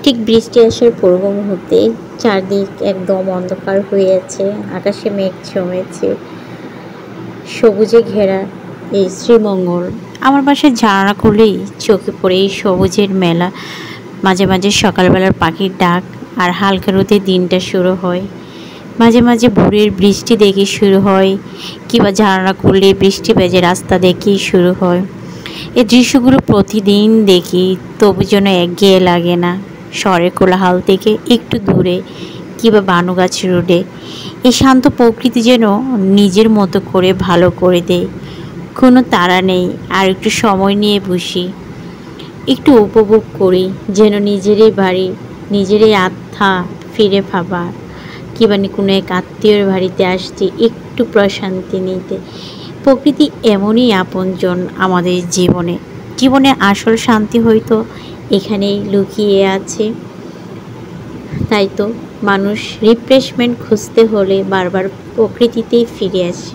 ঠিক বৃষ্টি আসার পূর্ব মুহূর্তে চারদিক একদম অন্ধকার হয়ে আছে, আকাশে মেঘ জমেছে, সবুজে ঘেরা এই শ্রীমঙ্গল। আমার বাসায় জানালা খুলেই চোখে পড়ে এই সবুজের মেলা। মাঝে মাঝে সকালবেলার পাখির ডাক আর হালকা রোদে দিনটা শুরু হয়। মাঝে মাঝে ভোরের বৃষ্টি দেখে শুরু হয়, কিংবা জানালা খুললে বৃষ্টি ভেজে রাস্তা দেখেই শুরু হয়। এই দৃশ্যগুলো প্রতিদিন দেখি, তবু যেন একঘেয়ে লাগে না। শহরের কোলাহল থেকে একটু দূরে, কিংবা বানুগাছ রোডে, এই শান্ত প্রকৃতি যেন নিজের মতো করে ভালো করে দেয়। কোনো তাড়া নেই, আর একটু সময় নিয়ে বসি, একটু উপভোগ করি, যেন নিজেরই বাড়ি, নিজেরই আত্মা ফিরে পাবা, কিংবা কোনো এক আত্মীয়র বাড়িতে আসছি একটু প্রশান্তি নিতে। প্রকৃতি এমনই আপনজন আমাদের জীবনে। জীবনে আসল শান্তি হয়তো এখানেই লুকিয়ে আছে। তাই তো মানুষ রিফ্রেশমেন্ট খুঁজতে হলে বারবার প্রকৃতিতেই ফিরে আসে।